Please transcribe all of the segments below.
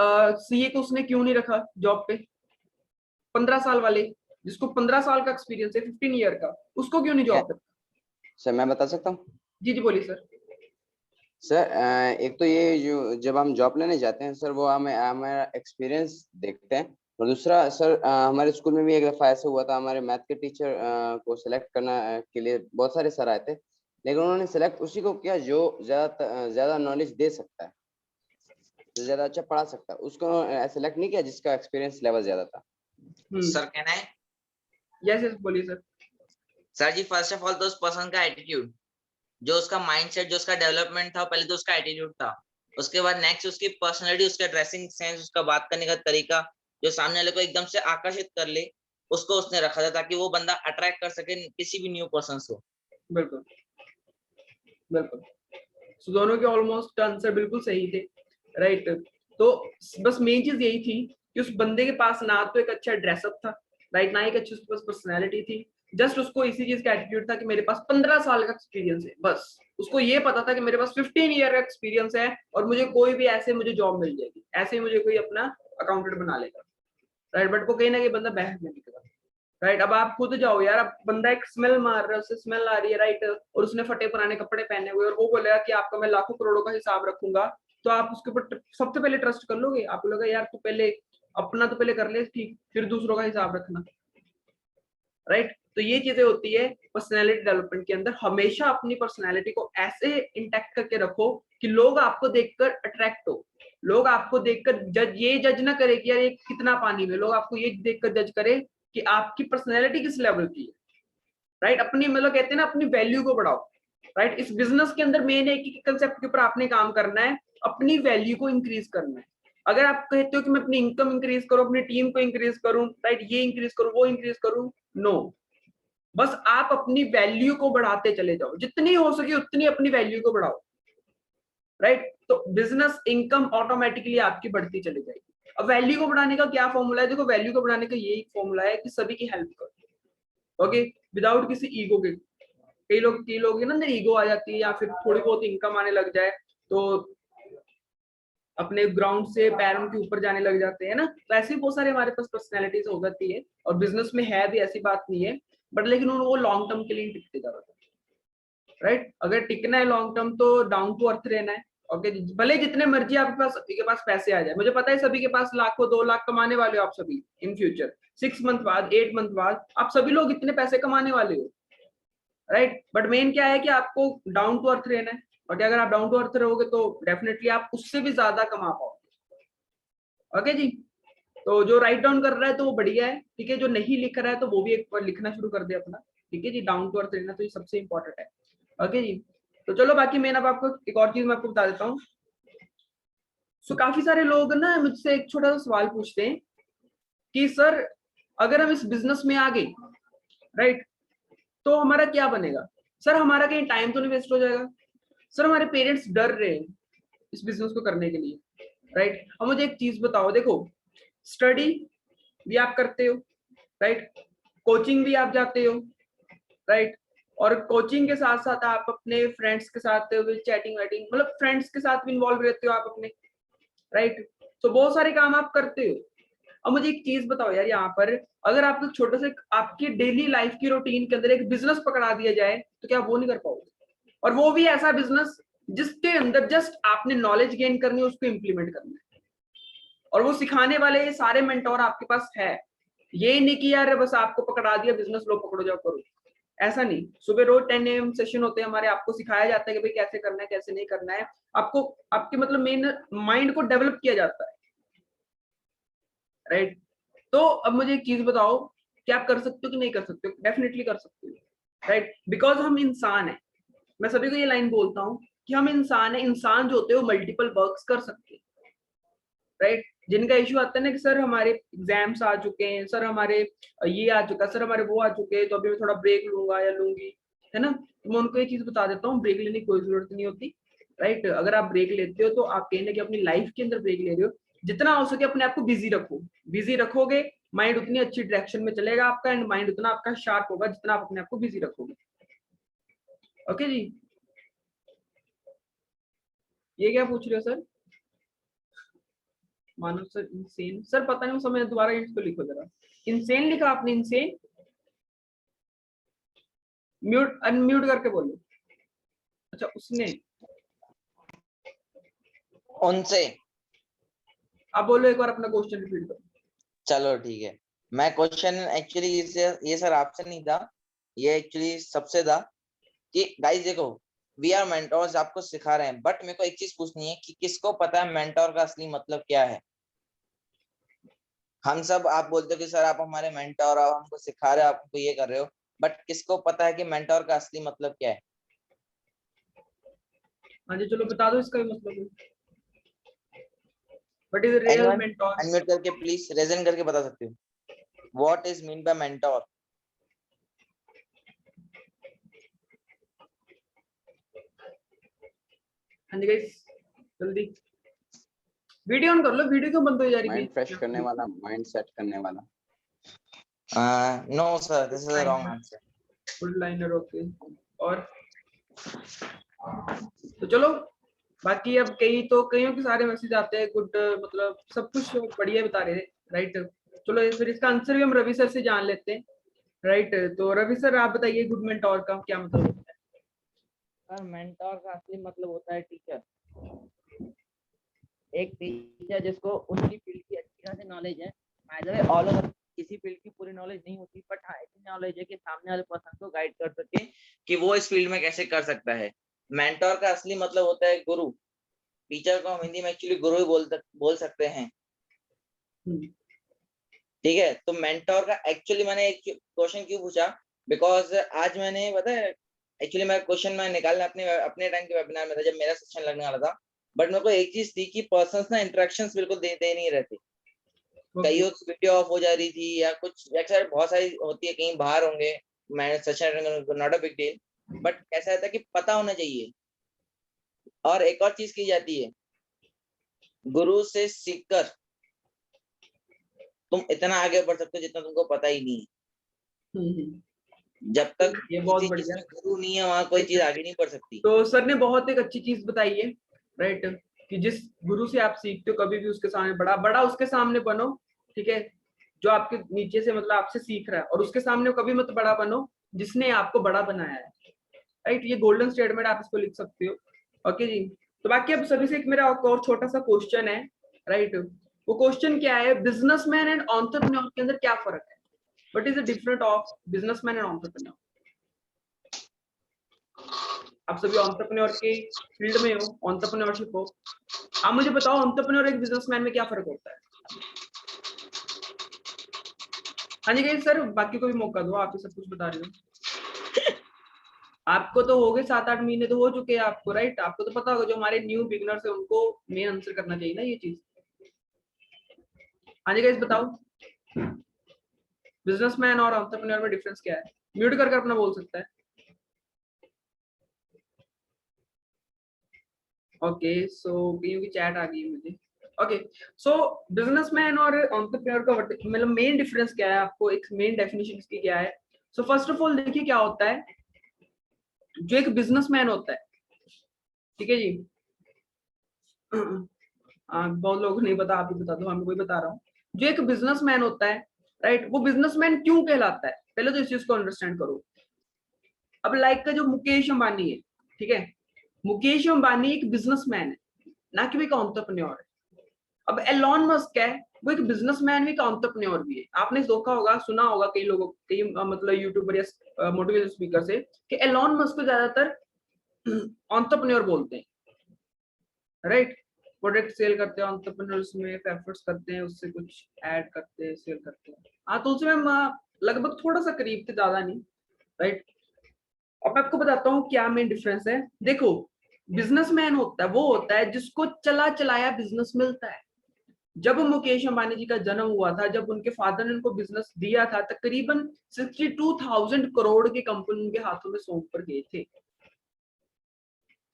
CA को उसने क्यों नहीं रखा जॉब पे? 15 साल वाले, जिसको 15 साल का एक्सपीरियंस है, 15 ईयर का, उसको क्यों नहीं जॉब पे? सर मैं बता सकता हूँ? जी जी बोलिए सर। सर एक तो ये जो जब हम जॉब लेने जाते हैं सर, वो हमें हमारा एक्सपीरियंस देखते हैं। और दूसरा सर, हमारे स्कूल में भी एक दफा ऐसा हुआ था, हमारे मैथ के टीचर को सिलेक्ट करना के लिए बहुत सारे सर आए थे, लेकिन उन्होंने सिलेक्ट उसी को किया जो ज्यादा नॉलेज दे सकता है, जो ज्यादा अच्छा पढ़ा सकता है, उसको सिलेक्ट नहीं किया जिसका एक्सपीरियंस लेवल ज्यादा था। सर कहना है? यस यस बोलिए sir. Sir ji first of all तो उस पर्सन का एटीट्यूड, जो उसका माइंडसेट, जो उसका डेवलपमेंट था, पहले तो उसका एटीट्यूड था। उसके बाद नेक्स्ट उसकी पर्सनालिटी, उसका ड्रेसिंग सेंस, उसका बात करने का तरीका, जो सामने वाले को एकदम से आकर्षित कर ले, उसको उसने रखा था ताकि वो बंदा अट्रैक्ट कर सके किसी भी न्यू पर्सन को। बिल्कुल बिल्कुल। सो दोनों के ऑलमोस्ट आंसर बिल्कुल सही थे, राइट। तो बस मेन चीज यही थी कि उस बंदे के पास ना तो एक अच्छा ड्रेसअप था, राइट, ना एक अच्छी उसके पास पर्सनैलिटी थी। जस्ट उसको इसी चीज का एटीट्यूड था कि मेरे पास 15 साल का एक्सपीरियंस है, बस उसको ये पता था कि मेरे पास 15 ईयर का एक्सपीरियंस है और मुझे कोई भी ऐसे मुझे जॉब मिल जाएगी, ऐसे ही मुझे कोई अपना अकाउंटेंट बना लेगा, राइट। बट को कहीं ना कहीं बंदा बहस में निकला, राइट। अब आप खुद जाओ यार, अब बंदा एक स्मेल मार रहा है, उससे स्मेल आ रही है, राइट, और उसने फटे पुराने कपड़े पहने हुए और वो बोलेगा कि आपका मैं लाखों करोड़ों का हिसाब रखूंगा, तो आप उसके ऊपर सबसे पहले ट्रस्ट कर लोगे? आप लोग यार तू पहले अपना तो पहले कर ले ठीक, फिर दूसरों का हिसाब रखना, राइट। तो ये चीजें होती है पर्सनैलिटी डेवलपमेंट के अंदर। हमेशा अपनी पर्सनैलिटी को ऐसे इंटैक्ट करके रखो कि लोग आपको देखकर अट्रैक्ट हो, लोग आपको देखकर जज ना करे कि यार ये कितना पानी में, लोग आपको ये देखकर जज करे कि आपकी पर्सनैलिटी किस लेवल की है, राइट। अपनी मतलब कहते हैं ना, अपनी वैल्यू को बढ़ाओ, राइट। इस बिजनेस के अंदर मेन एक ही कंसेप्ट के ऊपर आपने काम करना है, अपनी वैल्यू को इंक्रीज करना है। अगर आप कहते हो कि मैं अपनी इनकम इंक्रीज करूं, अपनी टीम को इंक्रीज करूं, राइट, ये इंक्रीज करूं, वो इंक्रीज करूं, नो, बस आप अपनी वैल्यू को बढ़ाते चले जाओ, जितनी हो सके उतनी अपनी वैल्यू को बढ़ाओ, राइट। तो बिजनेस इनकम ऑटोमेटिकली आपकी बढ़ती चली जाएगी। अब वैल्यू को बढ़ाने का क्या फॉर्मूला है? देखो, वैल्यू को बढ़ाने का यही फॉर्मूला है कि सभी की हेल्प करो, ओके, विदाउट किसी ईगो के। कई लोग ना अंदर ईगो आ जाती है, या फिर थोड़ी बहुत इनकम आने लग जाए तो अपने ग्राउंड से पैरों के ऊपर जाने लग जाते हैं ना। तो ऐसे बहुत सारे हमारे पास पर्सनैलिटीज हो जाती है, और बिजनेस में है भी, ऐसी बात नहीं है, बट लेकिन वो लॉन्ग टर्म के लिए टिकते ज्यादा, राइट। अगर टिकना है लॉन्ग टर्म तो डाउन टू अर्थ रहना है, ओके। भले जितने मर्जी आपके पास पैसे आ जाए, मुझे पता है सभी के पास लाखों 2 लाख कमाने वाले हो आप सभी इन फ्यूचर, 6 मंथ बाद, 8 मंथ बाद आप सभी लोग इतने पैसे कमाने वाले हो, राइट। बट मेन क्या है कि आपको डाउन टू अर्थ रहना है, और अगर आप डाउन टू अर्थ रहोगे तो डेफिनेटली आप उससे भी ज्यादा कमा पाओगे, ओके जी। तो जो राइट डाउन कर रहा है तो वो बढ़िया है, ठीक है। जो नहीं लिख रहा है तो वो भी एक बार लिखना शुरू कर दे अपना, ठीक है जी। डाउन टू अर्थ रहना तो ये सबसे इंपॉर्टेंट है, ओके जी। तो चलो बाकी मैं अब आपको एक और चीज मैं आपको बता देता हूँ। सो काफी सारे लोग ना मुझसे एक छोटा सा सवाल पूछते हैं कि सर अगर हम इस बिजनेस में आ गए, राइट, तो हमारा क्या बनेगा? सर हमारा कहीं टाइम तो नहीं वेस्ट हो जाएगा? सर हमारे पेरेंट्स डर रहे हैं इस बिजनेस को करने के लिए, राइट। अब मुझे एक चीज बताओ, देखो, स्टडी भी आप करते हो, राइट, कोचिंग भी आप जाते हो, राइट, और कोचिंग के साथ साथ आप अपने फ्रेंड्स के साथ चैटिंग वैटिंग, मतलब फ्रेंड्स के साथ भी इन्वॉल्व रहते हो आप अपने, राइट। तो बहुत सारे काम आप करते हो। अब मुझे एक चीज बताओ यार, यहाँ पर अगर आपको छोटे से आपकी डेली लाइफ की रूटीन के अंदर एक बिजनेस पकड़ा दिया जाए तो क्या वो नहीं कर पाओगे? और वो भी ऐसा बिजनेस जिसके अंदर जस्ट आपने नॉलेज गेन करनी है, उसको इंप्लीमेंट करना है, और वो सिखाने वाले सारे मेंटोर आपके पास है। ये नहीं कि यार बस आपको पकड़ा दिया बिजनेस, लो पकड़ो जाओ करो, ऐसा नहीं। सुबह रोज 10 AM सेशन होते हैं हमारे, आपको सिखाया जाता है कि भाई कैसे करना है कैसे नहीं करना है, आपको आपके मतलब मेन माइंड को डेवलप किया जाता है, राइट। तो अब मुझे एक चीज बताओ, क्या आप कर सकते हो कि नहीं कर सकते हो? डेफिनेटली कर सकते हो, राइट, बिकॉज हम इंसान हैं। मैं सभी को ये लाइन बोलता हूँ कि हम इंसान है, इंसान जो होते हैं वो मल्टीपल वर्क्स कर सकते हैं, राइट। जिनका इश्यू आता है ना कि सर हमारे एग्जाम्स आ चुके हैं, सर हमारे ये आ चुका, सर हमारे वो आ चुके हैं, तो अभी मैं थोड़ा ब्रेक लूंगा या लूंगी, है ना। तो मैं उनको ये चीज बता देता हूँ, ब्रेक लेने की कोई जरूरत नहीं होती, राइट। अगर आप ब्रेक लेते हो तो आप कहीं ना कहीं अपनी लाइफ के अंदर ब्रेक ले रहे हो। जितना हो सके अपने आप को बिजी रखो, बिजी रखोगे माइंड उतनी अच्छी डायरेक्शन में चलेगा आपका, एंड माइंड उतना आपका शार्प होगा जितना आप अपने आप को बिजी रखोगे, ओके जी। ये क्या पूछ रहे हो सर? मानव सर इंसेन, सर पता नहीं समझ, दोबारा इसको लिखो जरा। इंसेन लिखा आपने, इंसेन? म्यूट अनम्यूट करके बोलो। अच्छा उसने, उनसे। अब बोलो एक बार अपना क्वेश्चन रिपीट करो। चलो ठीक है, मैं क्वेश्चन एक्चुअली ये सर आपसे नहीं था, ये एक्चुअली सबसे था कि गाइस देखो, वी आर मेंटोर्स, आपको सिखा रहे हैं, बट मेरे को एक चीज पूछनी है कि किसको पता है मेंटोर का असली मतलब क्या है? हम सब, आप बोलते हो कि सर आप हमारे मेंटोर, आप हमको सिखा रहे हो, आप हमको ये कर रहे हो, बट किसको पता है कि मेंटोर का असली मतलब क्या है? हाँ जी चलो बता दो इसका भी मतलब। What is real anyone mentor? Unmute करके प्लीज रेजन करके बता सकते हो, what is mean by mentor? हाँ जी गाइस जल्दी वीडियो ऑन कर लो, वीडियो क्यों बंद हो जा रही माइंड फ्रेश है? करने वाला, माइंड सेट करने वाला। No sir, this is the wrong answer. Full liner, okay. और तो चलो बाकी अब कईयों के सारे मैसेज आते हैं गुड, मतलब सब कुछ बढ़िया बता रहे हैं, राइट। चलो फिर इसका आंसर भी हम रवि सर से जान लेते हैं, राइट। तो रवि सर आप बताइए गुड मेंटोर का क्या मतलब होता है? सर मेंटोर का असली मतलब होता है टीचर। एक टीचर जिसको उनकी फील्ड की अच्छी तरह से नॉलेज है। By the way all over किसी फील्ड की पूरी नॉलेज नहीं होती, बट हाँ इतनी नॉलेज है कि सामने वाले पर्सन को गाइड कर सके कि वो इस फील्ड में कैसे कर सकता है। मेंटोर का असली मतलब होता है गुरु। टीचर को हम हिंदी में एक्चुअली गुरु ही बोल सकते हैं, ठीक है। तो मेंटोर का एक्चुअली, मैंने एक क्वेश्चन क्यों पूछा, बिकॉज आज मैंने पता है एक्चुअली मैं क्वेश्चन मैं निकालना अपने टाइम के वेबिनार में था जब मेरा सेशन लगने वाला था, बट मेरे को एक चीज थी कि पर्सन्स ना इंटरेक्शंस बिल्कुल दे नहीं रहे थे। कईयों की वीडियो ऑफ हो जा रही थी या कुछ एक्चुअली बहुत सारी होती है, कहीं बाहर होंगे, मैं session not a big deal, but ऐसा रहता है कि पता होना चाहिए। और एक और चीज की जाती है, गुरु से सीखकर तुम इतना आगे बढ़ सकते हो जितना तुमको पता ही नहीं है। जब तक ये बहुत किसी चीज बढ़िया। में गुरु नहीं है वहां कोई चीज आगे नहीं बढ़ सकती। तो सर ने बहुत एक अच्छी चीज बताई है, राइट, कि जिस गुरु से आप सीखते हो कभी भी उसके सामने बड़ा उसके सामने बनो, ठीक है, जो आपके नीचे से मतलब आपसे सीख रहा है, और उसके सामने कभी मत बड़ा बनो जिसने आपको बड़ा बनाया है, राइट। ये गोल्डन स्टेटमेंट आप इसको लिख सकते हो, ओके जी। तो बाकी अब सभी से एक मेरा और छोटा सा क्वेश्चन है, राइट। वो क्वेश्चन क्या है, बिजनेसमैन एंड एंटरप्रेन्योर के अंदर क्या फर्क है? What is the difference of businessman and entrepreneur? आप सभी एंटरप्रेन्योर के फील्ड में हो, एंटरप्रेन्योरशिप हो, आप मुझे बताओ एंटरप्रेन्योर एक बिजनेसमैन में क्या फर्क होता है? हाँ जी गाइस सर बाकी को भी मौका दो, आप ही सब कुछ बता रहे हो। आपको तो हो गए 7-8 महीने तो हो चुके हैं आपको, राइट। आपको तो पता होगा, जो हमारे न्यू बिगिनर्स है उनको मेन आंसर करना चाहिए ना ये चीज। हाँ जी गाइस बताओ बिजनेसमैन और एंटरप्रेन्योर में डिफरेंस क्या है? म्यूट करके अपना बोल सकता है। ओके सो कईयों की चैट आ गई मुझे। ओके सो बिजनेसमैन और एंटरप्रेन्योर का मतलब मेन डिफरेंस क्या है, आपको एक मेन डेफिनेशन इसकी क्या है? सो फर्स्ट ऑफ ऑल देखिए क्या होता है, जो एक बिजनेसमैन होता है, ठीक है जी, बहुत लोगों को नहीं पता, आप ही बता दो, हमें कोई बता रहा हूँ। जो एक बिजनेसमैन होता है, राइट, वो बिजनेसमैन क्यों कहलाता है, पहले तो इस चीज को अंडरस्टैंड करो। अब लाइक का जो मुकेश अंबानी है, ठीक है, मुकेश अंबानी एक बिजनेसमैन है, ना कि वो एक एंटरप्रेन्योर है। अब एलोन मस्क है, वो एक बिजनेसमैन भी, एक एंटरप्रेन्योर भी है। आपने देखा होगा, सुना होगा कई लोगों, कई मतलब यूट्यूबर या मोटिवेशनल स्पीकर से, कि एलोन मस्क को ज्यादातर एंटरप्रेन्योर बोलते हैं, राइट। प्रोडक्ट सेल करते हैं एंटरप्रेन्योर्स में, एफर्ट्स करते हैं, उससे कुछ ऐड करते हैं, सेल करते हैं। हाँ तो उसमें लगभग थोड़ा सा करीब थे, ज्यादा नहीं, राइट। अब मैं आपको बताता हूँ क्या मेन डिफरेंस है। देखो बिजनेसमैन होता है वो होता है जिसको चला चलाया बिजनेस मिलता है। जब मुकेश अंबानी जी का जन्म हुआ था, जब उनके फादर ने उनको बिजनेस दिया था, तकरीबन 62,000 करोड़ की कंपनी उनके हाथों में सौंप कर गए थे।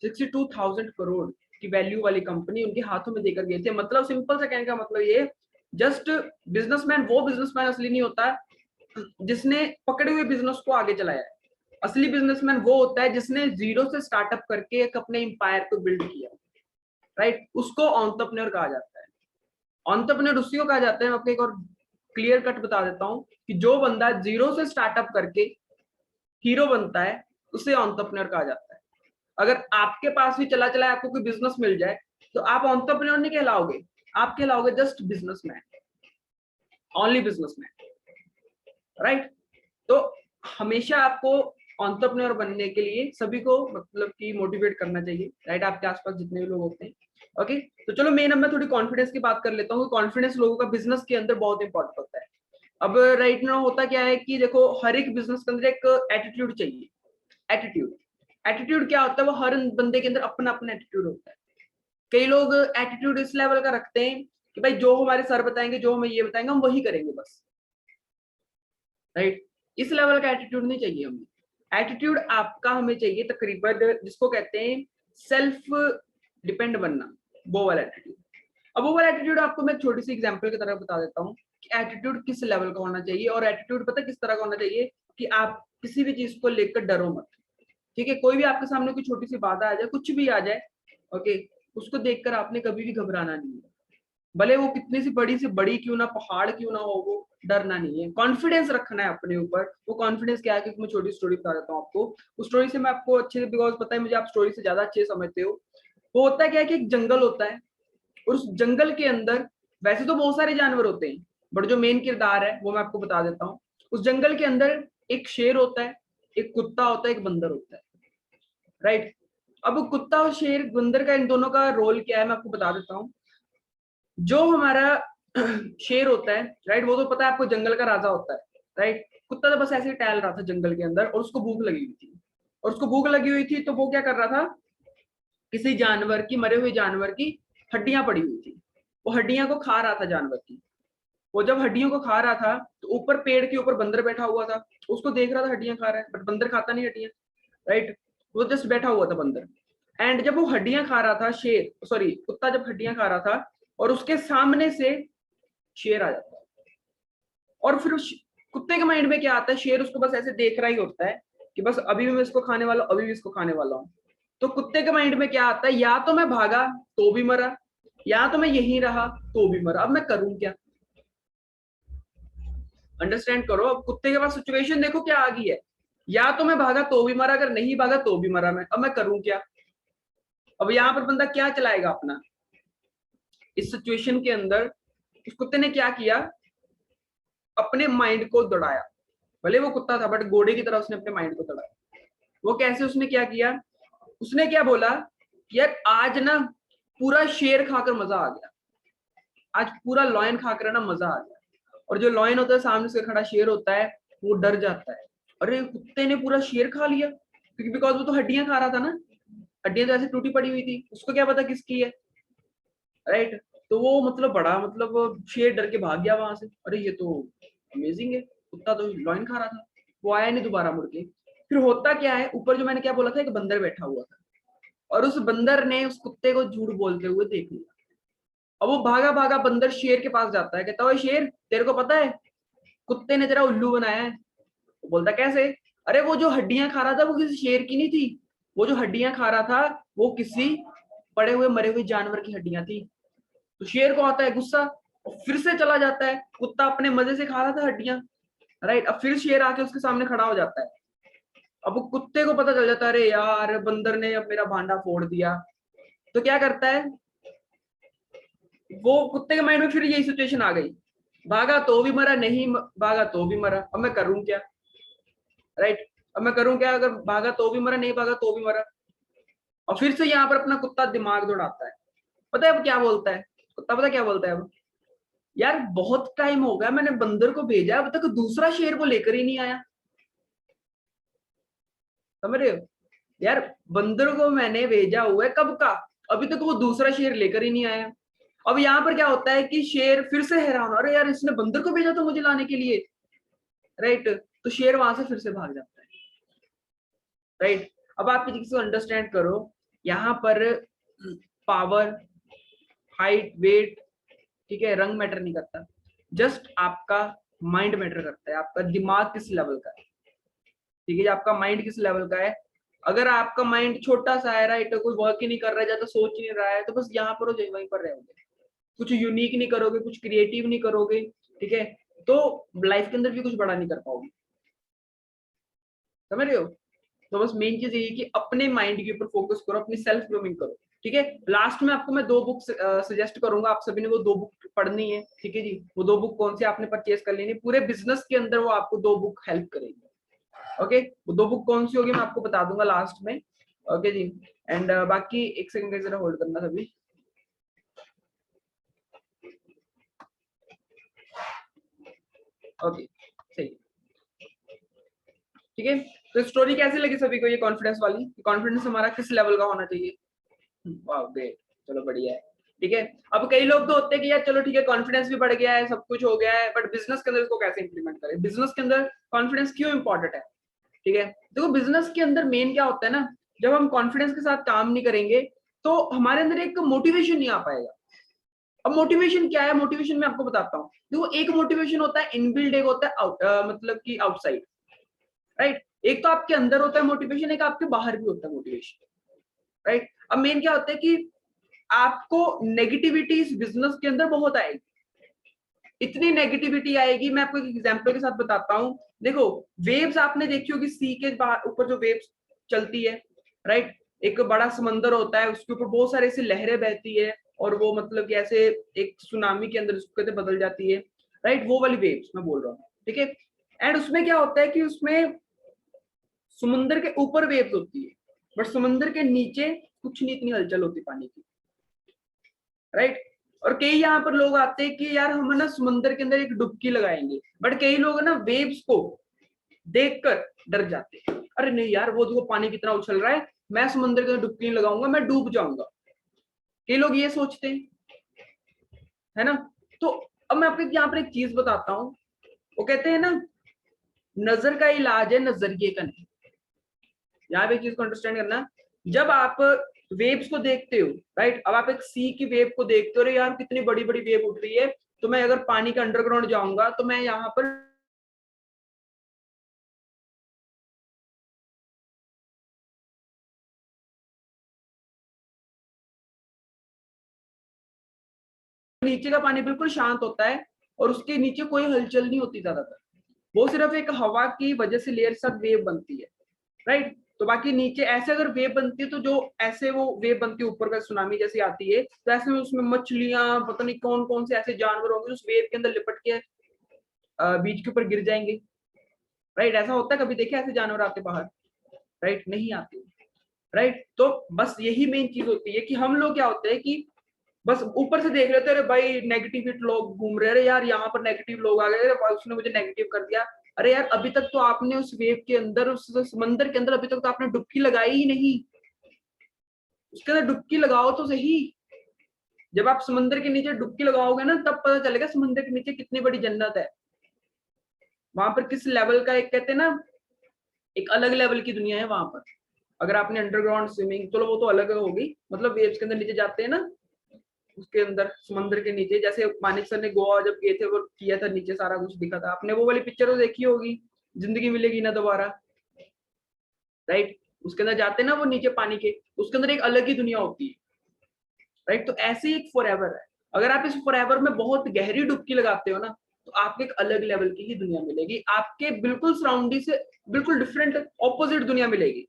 62,000 करोड़ की वैल्यू वाली कंपनी उनके हाथों में देकर गए थे। मतलब सिंपल से कहने का मतलब ये, जस्ट बिजनेसमैन वो बिजनेसमैन असली नहीं होता जिसने पकड़े हुए बिजनेस को आगे चलाया है। असली बिजनेसमैन वो होता है जिसने जीरो से स्टार्टअप करके एक अपने एम्पायर को बिल्ड किया, राइट, उसको एंटरप्रेन्योर कहा जाता है। एंटरप्रेन्योर उसी को कहा जाता है, मैं आपको एक और क्लियर कट बता देता हूँ कि जो बंदा जीरो से स्टार्टअप करके हीरो बनता है उसे एंटरप्रेन्योर कहा जाता है। अगर आपके पास भी चला चला आपको कोई बिजनेस मिल जाए तो आप एंटरप्रेन्योर नहीं कहलाओगे, आप कहलाओगे just businessman, only businessman, right. तो हमेशा आपको एंटरप्रेन्योर बनने के लिए सभी को मतलब कि मोटिवेट करना चाहिए, राइट। आपके आसपास जितने भी लोग होते हैं, ओके। तो चलो मेन अब मैं थोड़ी कॉन्फिडेंस की बात कर लेता हूँ। कॉन्फिडेंस लोगों का बिजनेस के अंदर बहुत इंपॉर्टेंट होता है। अब राइट नाउ होता क्या है कि देखो हर एक बिजनेस के अंदर एक एटीट्यूड चाहिए। एटीट्यूड क्या होता है, वो हर बंदे के अंदर अपना अपना एटीट्यूड होता है। कई लोग एटीट्यूड इस लेवल का रखते हैं कि भाई जो हमारे सर बताएंगे, जो हमें ये बताएंगे हम वही करेंगे बस, राइट। इस लेवल का एटीट्यूड नहीं चाहिए हमें। एटीट्यूड आपका हमें चाहिए तकरीबन जिसको कहते हैं सेल्फ डिपेंड बनना, वो वाला एटीट्यूड। अब वो वाला एटीट्यूड आपको मैं छोटी सी एग्जांपल की तरह बता देता हूँ कि एटीट्यूड किस लेवल का होना चाहिए। और एटीट्यूड पता किस तरह का होना चाहिए कि आप किसी भी चीज को लेकर डरो मत, ठीक है। कोई भी आपके सामने कोई छोटी सी बात आ जाए, कुछ भी आ जाए, ओके, उसको देखकर आपने कभी भी घबराना नहीं है, भले वो कितनी सी बड़ी क्यों ना, पहाड़ क्यों ना हो, वो डरना नहीं है। कॉन्फिडेंस रखना है अपने ऊपर। वो कॉन्फिडेंस क्या है कि मैं छोटी स्टोरी बता देता हूँ आपको। उस स्टोरी से मैं आपको अच्छे से, बिकॉज पता है मुझे आप स्टोरी से ज्यादा अच्छे समझते हो। वो होता क्या है कि एक जंगल होता है और उस जंगल के अंदर वैसे तो बहुत सारे जानवर होते हैं, बट जो मेन किरदार है वो मैं आपको बता देता हूँ। उस जंगल के अंदर एक शेर होता है, एक कुत्ता होता है, एक बंदर होता है, राइट। अब कुत्ता और शेर बंदर का इन दोनों का रोल क्या है मैं आपको बता देता हूँ। जो हमारा शेर होता है, राइट, वो तो पता है आपको जंगल का राजा होता है, राइट। कुत्ता तो बस ऐसे ही टहल रहा था जंगल के अंदर और उसको भूख लगी हुई थी। और उसको भूख लगी हुई थी तो वो क्या कर रहा था, किसी जानवर की, मरे हुए जानवर की हड्डियां पड़ी हुई थी, वो हड्डियां को खा रहा था जानवर की। वो जब हड्डियों को खा रहा था तो ऊपर पेड़ के ऊपर बंदर बैठा हुआ था, उसको देख रहा था हड्डियां खा रहा है, बट बंदर खाता नहीं हड्डियां, राइट। वो जस्ट बैठा हुआ था बंदर। एंड जब वो हड्डियां खा रहा था, शेर सॉरी कुत्ता जब हड्डियां खा रहा था और उसके सामने से शेर आ जाता है, और फिर कुत्ते के माइंड में क्या आता है, शेर उसको बस ऐसे देख रहा ही होता है कि बस अभी भी मैं इसको खाने वाला हूं, अभी भी इसको खाने वाला हूं। तो कुत्ते के माइंड में क्या आता है, या तो मैं भागा तो भी मरा, या तो मैं यहीं रहा तो भी मरा, अब मैं करूं क्या। अंडरस्टैंड करो, अब कुत्ते के पास सिचुएशन देखो क्या आ गई है, या तो मैं भागा तो भी मरा, अगर नहीं भागा तो भी मरा मैं, अब मैं करूं क्या। अब यहाँ पर बंदा क्या चलाएगा अपना इस सिचुएशन के अंदर। उस कुत्ते ने क्या किया, अपने माइंड को दौड़ाया। भले वो कुत्ता था बट घोड़े की तरह उसने अपने माइंड को दौड़ाया। वो कैसे, उसने क्या किया, उसने क्या बोला कि यार आज ना पूरा शेर खाकर मजा आ गया, आज पूरा लॉयन खाकर ना मजा आ गया। और जो लॉयन होता है सामने से खड़ा शेर होता है वो डर जाता है, अरे कुत्ते ने पूरा शेर खा लिया, क्योंकि बिकॉज वो तो हड्डियां खा रहा था ना, हड्डियां तो ऐसे टूटी पड़ी हुई थी, उसको क्या पता किसकी है, राइट। तो वो मतलब बड़ा मतलब शेर डर के भाग गया वहां से, अरे ये तो अमेजिंग है, कुत्ता तो लॉयन खा रहा था। वो आया नहीं दोबारा मुड़ के। फिर होता क्या है, ऊपर जो मैंने क्या बोला था, एक बंदर बैठा हुआ था और उस बंदर ने उस कुत्ते को झूठ बोलते हुए देख लिया। अब वो भागा भागा बंदर शेर के पास जाता है, कहता है शेर तेरे को पता है कुत्ते ने तेरा उल्लू बनाया है। वो बोलता कैसे, अरे वो जो हड्डियां खा रहा था वो किसी शेर की नहीं थी, वो जो हड्डियां खा रहा था वो किसी पड़े हुए मरे हुए जानवर की हड्डियां थी। तो शेर को आता है गुस्सा और फिर से चला जाता है, कुत्ता अपने मजे से खा रहा था हड्डियां, राइट। अब फिर शेर आके उसके सामने खड़ा हो जाता है। अब वो कुत्ते को पता चल जाता है, अरे यार बंदर ने अब मेरा भांडा फोड़ दिया। तो क्या करता है वो, कुत्ते के माइंड में फिर यही सिचुएशन आ गई, भागा तो भी मरा, नहीं भागा तो भी मरा, अब मैं करूं क्या, राइट। अब मैं करूं क्या, अगर भागा तो भी मरा, नहीं भागा तो भी मरा। और फिर से यहाँ पर अपना कुत्ता दिमाग दौड़ाता है। पता है अब क्या बोलता है कुत्ता, पता क्या बोलता है अब, यार बहुत टाइम हो गया मैंने बंदर को भेजा, अब तक दूसरा शेर को लेकर ही नहीं आया। समझ रहे हो, यार बंदर को मैंने भेजा हुआ है कब का, अभी तक वो दूसरा शेर लेकर ही नहीं आया। अब यहाँ पर क्या होता है कि शेर फिर से हैरान, अरे यार इसने बंदर को भेजा था मुझे लाने के लिए, राइट। तो शेर वहां से फिर से भाग जाता है, राइट। अब आप किसी को अंडरस्टैंड करो, यहाँ पर पावर, हाइट, वेट, ठीक है, रंग मैटर नहीं करता, जस्ट आपका माइंड मैटर करता है, आपका दिमाग किस लेवल का है, ठीक है, आपका माइंड किस लेवल का है। अगर आपका माइंड छोटा सा है, राइट, कोई वर्क ही नहीं कर रहा है, ज्यादा सोच ही नहीं रहा है, तो बस यहाँ पर हो जाए, वहीं पर रहोगे, कुछ यूनिक नहीं करोगे, कुछ क्रिएटिव नहीं करोगे, ठीक है, तो लाइफ के अंदर भी कुछ बड़ा नहीं कर पाओगे। समझ रहे हो? तो बस मेन चीज यही कि अपने माइंड के ऊपर फोकस करो, अपनी सेल्फ ग्रूमिंग करो, ठीक है। लास्ट में आपको मैं 2 बुक सजेस्ट करूंगा, आप सभी ने वो 2 बुक पढ़नी है, ठीक है जी। वो 2 बुक कौन सी आपने परचेज कर लेनी, पूरे बिजनेस के अंदर वो आपको 2 बुक हेल्प करेगी, ओके। वो 2 बुक कौन सी होगी मैं आपको बता दूंगा लास्ट में, ओके जी। एंड बाकी एक सेकंड जरा होल्ड करना सभी। ओके सही, ठीक है। तो स्टोरी कैसी लगी सभी को ये कॉन्फिडेंस वाली? कॉन्फिडेंस हमारा किस लेवल का होना चाहिए? वाह ग्रेट, चलो बढ़िया है, ठीक है। अब कई लोग तो होते हैं कि यार चलो ठीक है कॉन्फिडेंस भी बढ़ गया है, सब कुछ हो गया है, बट बिजनेस के अंदर इसको कैसे इंप्लीमेंट करें? बिजनेस के अंदर कॉन्फिडेंस क्यों इंपॉर्टेंट है, ठीक है। देखो बिजनेस के अंदर मेन क्या होता है ना, जब हम कॉन्फिडेंस के साथ काम नहीं करेंगे तो हमारे अंदर एक मोटिवेशन नहीं आ पाएगा। अब मोटिवेशन क्या है? मोटिवेशन मैं आपको बताता हूँ। देखो एक मोटिवेशन होता है इनबिल्ड, एक होता है मतलब कि आउटसाइड, राइट। एक तो आपके अंदर होता है मोटिवेशन, एक आपके बाहर भी होता है मोटिवेशन, राइट। अब मेन क्या होता है कि आपको नेगेटिविटी इस बिजनेस के अंदर बहुत आएगी, इतनी नेगेटिविटी आएगी। मैं आपको एक एग्जांपल के साथ बताता हूँ। देखो वेव्स आपने देखी होगी, सी के ऊपर जो वेव्स चलती है, राइट। एक बड़ा समंदर होता है, उसके ऊपर बहुत सारे ऐसी लहरें बहती है और वो मतलब कि ऐसे एक सुनामी के अंदर उसको कहते बदल जाती है, राइट। वो वाली वेव्स मैं बोल रहा हूँ, ठीक है। एंड उसमें क्या होता है कि उसमें समुद्र के ऊपर वेव्स होती है, बट समुद्र के नीचे कुछ नहीं, इतनी हलचल होती पानी की, राइट। और कई यहाँ पर लोग आते हैं कि यार हम ना समुद्र के अंदर एक डुबकी लगाएंगे, बट कई लोग ना वेव्स को देखकर डर जाते हैं। अरे नहीं यार वो देखो पानी कितना उछल रहा है, मैं समुद्र के अंदर डुबकी नहीं लगाऊंगा, मैं डूब जाऊंगा। कई लोग ये सोचते हैं, है ना। तो अब मैं आपको यहाँ पर एक चीज बताता हूँ, वो कहते हैं ना नजर का इलाज है नजरिए का नहीं। यहाँ पे चीज को अंडरस्टैंड करना, जब आप वेव्स को देखते हो, राइट। अब आप एक सी की वेव को देखते हो, अरे यार कितनी बड़ी बड़ी वेव उठ रही है, तो मैं अगर पानी के अंडरग्राउंड जाऊंगा तो मैं यहाँ पर नीचे का पानी बिल्कुल शांत होता है और उसके नीचे कोई हलचल नहीं होती ज्यादातर, वो सिर्फ एक हवा की वजह से लेयर साथ वेव बनती है, राइट। तो बाकी नीचे ऐसे अगर वेव बनती है तो जो ऐसे वो वेव बनती है ऊपर का सुनामी जैसी आती है, तो ऐसे में उसमें मछलियां पता नहीं कौन कौन से ऐसे जानवर होंगे उस वेव के अंदर लिपट के बीच के ऊपर गिर जाएंगे, राइट। ऐसा होता है कभी देखे ऐसे जानवर आते बाहर? राइट, नहीं आते, राइट। तो बस यही मेन चीज होती है कि हम लोग क्या होते हैं कि बस ऊपर से देख लेते, अरे भाई नेगेटिव लोग घूम रहे, अरे यार यहाँ पर नेगेटिव लोग आ गए, उसने मुझे नेगेटिव कर दिया। अरे यार अभी तक तो आपने उस वेव के अंदर, उस समंदर के अंदर अभी तक तो आपने डुबकी लगाई ही नहीं, उसके अंदर डुबकी लगाओ तो सही। जब आप समंदर के नीचे डुबकी लगाओगे ना तब पता चलेगा समंदर के नीचे कितनी बड़ी जन्नत है, वहां पर किस लेवल का एक कहते हैं ना एक अलग लेवल की दुनिया है वहां पर। अगर आपने अंडरग्राउंड स्विमिंग, चलो वो तो अलग होगी, मतलब वेव्स के अंदर नीचे जाते हैं ना, उसके अंदर समंदर के नीचे, जैसे मानिक सर ने गोवा जब गए थे वो किया था, नीचे सारा कुछ दिखा था, आपने वो वाली पिक्चर तो देखी होगी, जिंदगी मिलेगी ना दोबारा, राइट। उसके अंदर जाते हैं ना वो नीचे पानी के, उसके अंदर एक अलग ही दुनिया होती है, राइट। तो ऐसे ही एक फॉरएवर है, अगर आप इस फॉरएवर में बहुत गहरी डुबकी लगाते हो ना तो आपको एक अलग लेवल की ही दुनिया मिलेगी, आपके बिल्कुल सराउंडिंग से बिल्कुल डिफरेंट ऑपोजिट दुनिया मिलेगी।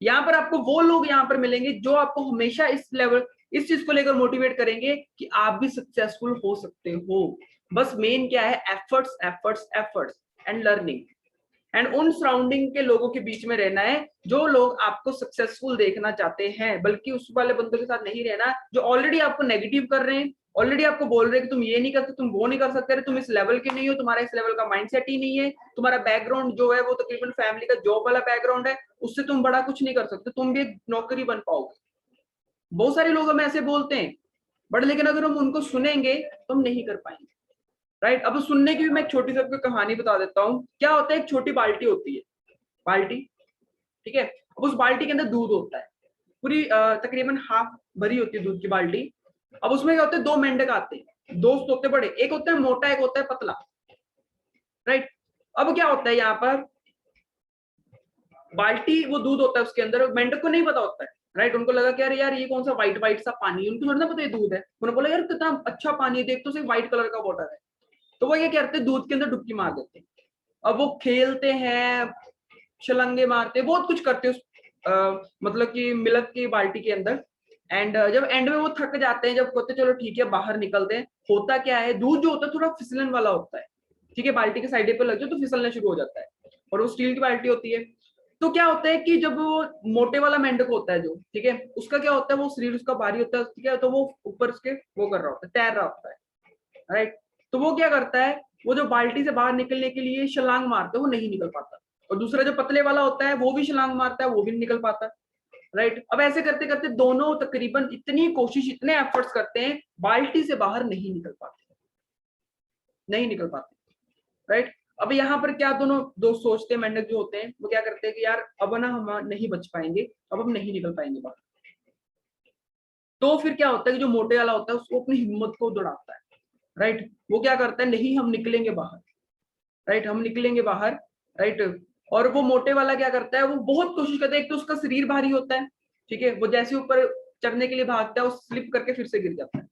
यहाँ पर आपको वो लोग यहाँ पर मिलेंगे जो आपको हमेशा इस लेवल, इस चीज को लेकर मोटिवेट करेंगे कि आप भी सक्सेसफुल हो सकते हो। बस मेन क्या है, efforts efforts efforts and learning, and उन सराउंडिंग के लोगों के बीच में रहना है जो लोग आपको सक्सेसफुल देखना चाहते हैं, बल्कि उस वाले बंदों के साथ नहीं रहना जो ऑलरेडी आपको नेगेटिव कर रहे हैं, ऑलरेडी आपको बोल रहे हैं कि तुम ये नहीं कर सकते, तुम वो नहीं कर सकते, तुम इस लेवल के नहीं हो, तुम्हारा इस लेवल का माइंडसेट ही नहीं है, तुम्हारा बैकग्राउंड जो है वो तकरीबन फैमिली का जॉब वाला बैकग्राउंड है, उससे तुम बड़ा कुछ नहीं कर सकते, तुम भी एक नौकरी बन पाओगे। बहुत सारे लोग हमें ऐसे बोलते हैं, बट लेकिन अगर हम उनको सुनेंगे तो हम नहीं कर पाएंगे, राइट। अब सुनने की भी मैं एक छोटी सी आपको कहानी बता देता हूँ। क्या होता है, एक छोटी बाल्टी होती है, बाल्टी, ठीक है। अब उस बाल्टी के अंदर दूध होता है, पूरी तकरीबन हाफ भरी होती है दूध की बाल्टी। अब उसमें क्या होता है, 2 मेंढक आते हैं, दोस्त होते बड़े, एक होता है मोटा एक होता है पतला, राइट। अब क्या होता है यहाँ पर, बाल्टी वो दूध होता है उसके अंदर, मेंढक को नहीं पता होता है राइट। उनको लगा कि यार ये कौन सा व्हाइट व्हाइट सा पानी है, उनको थोड़ा ना पता ये दूध है। उन्होंने बोला यार कितना अच्छा पानी है, देख तो सिर्फ व्हाइट कलर का वाटर है। तो वो ये करते दूध के अंदर डुबकी मार देते। अब वो खेलते हैं, छलंगे मारते, बहुत कुछ करते उस मतलब कि मिल्क की बाल्टी के अंदर। एंड जब एंड में वो थक जाते हैं, जब कहते चलो ठीक है बाहर निकलते हैं, होता क्या है दूध जो होता है थोड़ा फिसलन वाला होता है, ठीक है, बाल्टी के साइड पे लग जाओ तो फिसलना शुरू हो जाता है, और वो स्टील की बाल्टी होती है। तो क्या होता है कि जब वो मोटे वाला मेंढक होता है जो, ठीक है, उसका क्या होता है, वो शरीर उसका भारी होता है, ठीक है, तो वो ऊपर उसके वो कर रहा होता है, तैर रहा होता है, राइट। तो वो क्या करता है, वो जो बाल्टी से बाहर निकलने के लिए छलांग मारता है, वो नहीं निकल पाता। और दूसरा जो पतले वाला होता है वो भी छलांग मारता है, वो भी नहीं निकल पाता, राइट। अब ऐसे करते करते दोनों तकरीबन इतनी कोशिश, इतने एफर्ट्स करते हैं, बाल्टी से बाहर नहीं निकल पाते, नहीं निकल पाते, राइट। अब यहाँ पर क्या दोनों दोस्त सोचते हैं, मेंढक जो होते हैं वो क्या करते हैं कि यार अब ना हम नहीं बच पाएंगे, अब हम नहीं निकल पाएंगे बाहर। तो फिर क्या होता है कि जो मोटे वाला होता है उसको अपनी हिम्मत को दौड़ाता है, राइट। वो क्या करता है, नहीं हम निकलेंगे बाहर, राइट, हम निकलेंगे बाहर, राइट। और वो मोटे वाला क्या करता है, वो बहुत कोशिश करता है, एक तो उसका शरीर भारी होता है, ठीक है, वो जैसे ऊपर चढ़ने के लिए भागता है वो स्लिप करके फिर से गिर जाता है,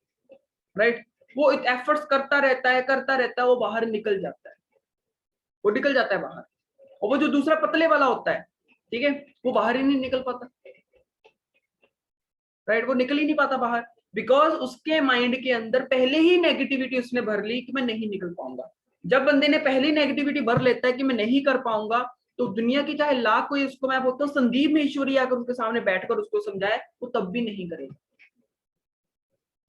राइट। वो एफर्ट्स करता रहता है, करता रहता है, वो बाहर निकल जाता है, वो निकल जाता है बाहर। और वो जो दूसरा पतले वाला होता है, ठीक है, वो बाहर ही नहीं निकल पाता, राइट, वो निकल ही नहीं पाता बाहर, बिकॉज उसके माइंड के अंदर पहले ही नेगेटिविटी उसने भर ली कि मैं नहीं निकल पाऊंगा। जब बंदे ने पहले नेगेटिविटी भर लेता है कि मैं नहीं कर पाऊंगा, तो दुनिया की चाहे लाख कोई, उसको मैं बोलता हूँ संदीप महेश्वरी आकर उसके सामने बैठकर उसको समझाए, वो तब भी नहीं करेगा,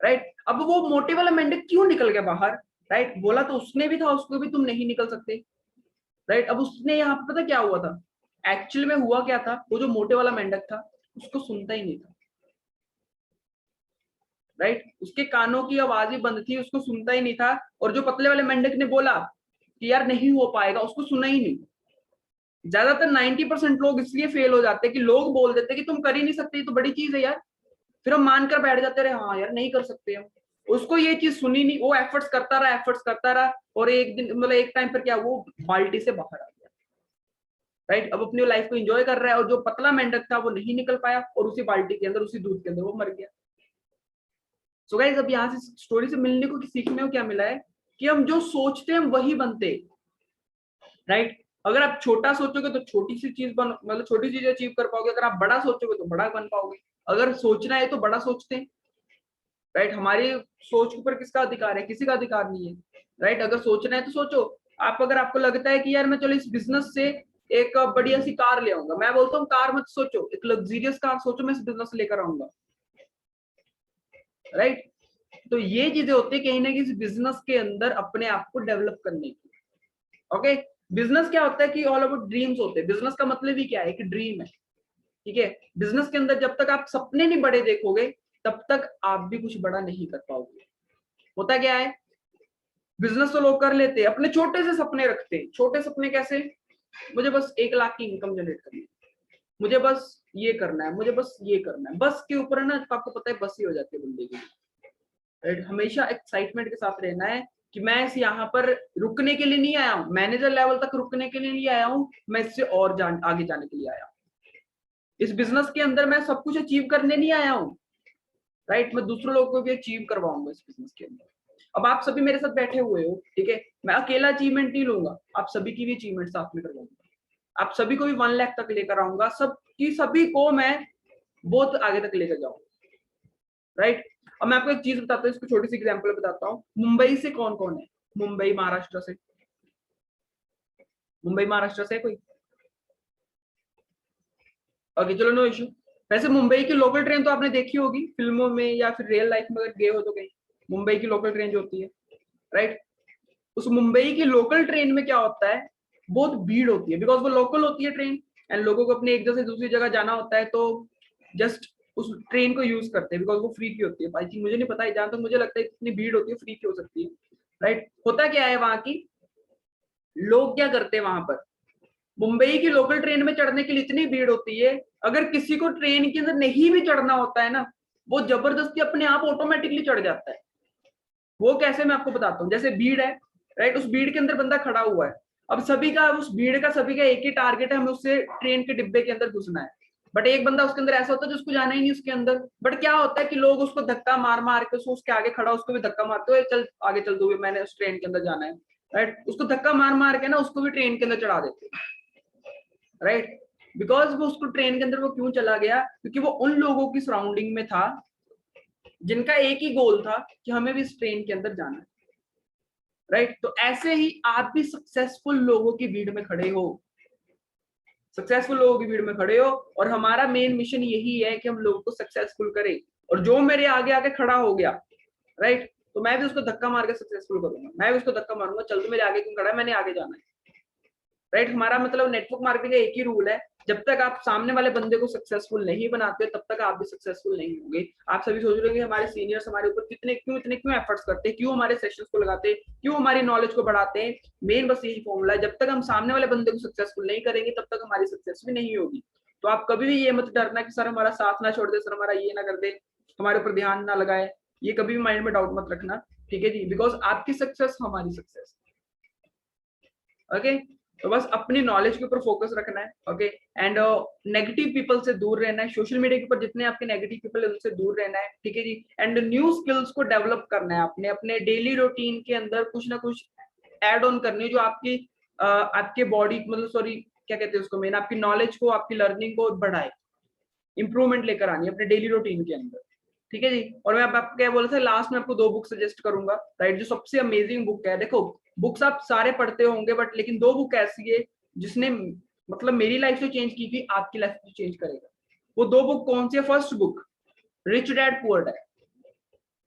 राइट। अब वो मोटे वाला मेंढक क्यों निकल गया बाहर, राइट, बोला तो उसने भी था उसको भी तुम नहीं निकल सकते, राइट। अब उसने यहाँ पे पता क्या हुआ था, एक्चुअल में हुआ क्या था, वो जो मोटे वाला मेंढक था उसको सुनता ही नहीं था, राइट, उसके कानों की आवाज ही बंद थी, उसको सुनता ही नहीं था। और जो पतले वाले मेंढक ने बोला कि यार नहीं हो पाएगा, उसको सुना ही नहीं। ज्यादातर 90% लोग इसलिए फेल हो जाते हैं कि लोग बोल देते हैं कि तुम कर ही नहीं सकते, तो बड़ी चीज है यार, फिर हम मानकर बैठ जाते रहे, हाँ यार नहीं कर सकते हम। उसको ये चीज सुनी नहीं, वो एफर्ट्स करता रहा, एफर्ट्स करता रहा, और एक दिन मतलब एक टाइम पर क्या, वो बाल्टी से बाहर आ गया, राइट। अब अपनी लाइफ को एंजॉय कर रहा है, और जो पतला मेंढक था वो नहीं निकल पाया, और उसी बाल्टी के अंदर, उसी दूध के अंदर वो मर गया। सो गाइस, अब यहाँ से स्टोरी से मिलने को, सीखने को क्या मिला है कि हम जो सोचते हैं वही बनते, राइट। अगर आप छोटा सोचोगे तो छोटी सी चीज बन, मतलब छोटी चीज अचीव कर पाओगे, अगर आप बड़ा सोचोगे तो बड़ा बन पाओगे। अगर सोचना है तो बड़ा सोचते हैं, राइट। हमारी सोच के ऊपर किसका अधिकार है, किसी का अधिकार नहीं है, राइट। अगर सोचना है तो सोचो। आप अगर आपको लगता है कि यार मैं चलो इस बिजनेस से एक बढ़िया सी कार ले आऊंगा, मैं बोलता हूँ कार मत सोचो, एक लग्जरियस कार सोचो, मैं इस बिजनेस से लेकर आऊंगा, राइट। तो ये चीजें होती है कहीं ना कहीं बिजनेस के अंदर अपने आप को डेवलप करने की। ओके, बिजनेस क्या होता है कि ऑल अबाउट ड्रीम्स होते हैं। बिजनेस का मतलब ही क्या है, कि ड्रीम है, ठीक है। बिजनेस के अंदर जब तक आप सपने नहीं बड़े देखोगे तब तक आप भी कुछ बड़ा नहीं कर पाओगे। होता क्या है, बिजनेस तो लोग कर लेते हैं, अपने छोटे से सपने रखते हैं। छोटे सपने कैसे, मुझे बस 1 लाख की इनकम जनरेट करनी है, मुझे बस ये करना है, मुझे बस ये करना है, बस के ऊपर है ना, आपको पता है बस ही हो जाती है बंदे की, राइट। हमेशा एक्साइटमेंट के साथ रहना है कि मैं इस यहाँ पर रुकने के लिए नहीं आया हूँ, मैनेजर लेवल तक रुकने के लिए नहीं आया हूँ, मैं इससे और आगे जाने के लिए आया हूँ। इस बिजनेस के अंदर मैं सब कुछ अचीव करने नहीं आया हूँ, राइट, मैं दूसरों लोगों को भी अचीव करवाऊंगा इस बिजनेस के अंदर। अब आप सभी मेरे साथ बैठे हुए हो, ठीक है, मैं अकेला अचीवमेंट नहीं लूंगा, आप सभी की भी अचीवमेंट साथ में करवाऊंगा, आप सभी को भी 1 लाख तक लेकर आऊंगा, सबकी सभी को मैं बहुत आगे तक लेकर जाऊंगा, राइट। अब मैं आपको एक चीज बताता हूँ, इसको छोटी सी एग्जांपल बताता हूँ। मुंबई से कौन कौन है, मुंबई महाराष्ट्र से, मुंबई महाराष्ट्र से कोई, ओके चलो नो इशू। वैसे मुंबई की लोकल ट्रेन तो आपने देखी होगी फिल्मों में या फिर रियल लाइफ में, अगर गए हो तो कहीं, मुंबई की लोकल ट्रेन जो होती है, राइट। उस मुंबई की लोकल ट्रेन में क्या होता है, बहुत भीड़ होती है, बिकॉज वो लोकल होती है ट्रेन, एंड लोगों को अपने एक जगह से दूसरी जगह जाना होता है, तो जस्ट उस ट्रेन को यूज करते हैं, बिकॉज वो फ्री की होती है। आई थिंक, मुझे नहीं पता है, जहां तक मुझे लगता है इतनी भीड़ होती है, फ्री की हो सकती है, राइट। होता क्या है वहां की लोग क्या करते हैं, वहां पर मुंबई की लोकल ट्रेन में चढ़ने के लिए इतनी भीड़ होती है, अगर किसी को ट्रेन के अंदर नहीं भी चढ़ना होता है ना, वो जबरदस्ती अपने आप ऑटोमेटिकली चढ़ जाता है। वो कैसे, मैं आपको बताता हूँ। जैसे भीड़ है, राइट, उस भीड़ के अंदर बंदा खड़ा हुआ है, अब सभी का, उस भीड़ का सभी का एक ही टारगेट है, हमें उससे ट्रेन के डिब्बे के अंदर घुसना है। बट एक बंदा उसके अंदर ऐसा होता है जिसको जाना ही नहीं उसके अंदर, बट क्या होता है कि लोग उसको धक्का मार मार के उसके आगे खड़ा, उसको भी धक्का मारते हुए चल आगे चल दो, मैंने उस ट्रेन के अंदर जाना है, राइट, उसको धक्का मार मार के ना उसको भी ट्रेन के अंदर चढ़ा देते, राइट, बिकॉज वो उसको ट्रेन के अंदर वो क्यों चला गया, क्योंकि वो उन लोगों की सराउंडिंग में था जिनका एक ही गोल था कि हमें भी इस ट्रेन के अंदर जाना है, राइट। तो ऐसे ही आप भी सक्सेसफुल लोगों की भीड़ में खड़े हो, सक्सेसफुल लोगों की भीड़ में खड़े हो, और हमारा मेन मिशन यही है कि हम लोगों को सक्सेसफुल करें, और जो मेरे आगे आके खड़ा हो गया, राइट, तो मैं भी उसको धक्का मार के सक्सेसफुल करूंगा, मैं भी उसको धक्का मारूंगा, चल तू मेरे आगे क्यों खड़ा है, मैंने आगे जाना है, राइट। हमारा मतलब नेटवर्क मार्केटिंग का एक ही रूल है, जब तक आप सामने वाले बंदे को सक्सेसफुल नहीं बनाते तब तक आप भी सक्सेसफुल नहीं होंगे। आप सभी सोच रहे होंगे हमारे सीनियर्स हमारे ऊपर क्यों एफर्ट्स करते हैं, क्यों हमारे सेशंस को लगाते हैं, क्यों हमारी नॉलेज को बढ़ाते हैं। मेन बस यही फॉर्मूला है, जब तक हम सामने वाले बंदे को सक्सेसफुल नहीं करेंगे तब तक हमारी सक्सेस भी नहीं होगी। तो आप कभी भी ये मत डरना कि सर हमारा साथ ना छोड़ दे, सर हमारा ये ना कर दे, हमारे ऊपर ध्यान ना लगाए, ये कभी भी माइंड में डाउट मत रखना, ठीक है जी, बिकॉज आपकी सक्सेस हमारी सक्सेस, ओके। तो बस अपनी नॉलेज के ऊपर फोकस रखना है, ओके, एंड नेगेटिव पीपल से दूर रहना है, सोशल मीडिया के ऊपर जितने आपके नेगेटिव पीपल है उनसे दूर रहना है, ठीक है जी, एंड न्यू स्किल्स को डेवलप करना है, अपने अपने डेली रूटीन के अंदर कुछ ना कुछ ऐड ऑन करनी है जो आपकी आपके बॉडी मतलब सॉरी क्या कहते हैं उसको, मेन आपकी नॉलेज को आपकी लर्निंग को बढ़ाए, इंप्रूवमेंट लेकर आनी है अपने डेली रूटीन के अंदर, ठीक है जी। और मैं आपको क्या बोला था लास्ट में, आपको 2 बुक सजेस्ट करूंगा, राइट, जो सबसे अमेजिंग बुक है। देखो बुक्स आप सारे पढ़ते होंगे बट लेकिन 2 बुक ऐसी है जिसने मतलब मेरी लाइफ तो चेंज की थी, आपकी लाइफ तो चेंज करेगा। वो 2 बुक कौन सी है? First book rich dad poor dad,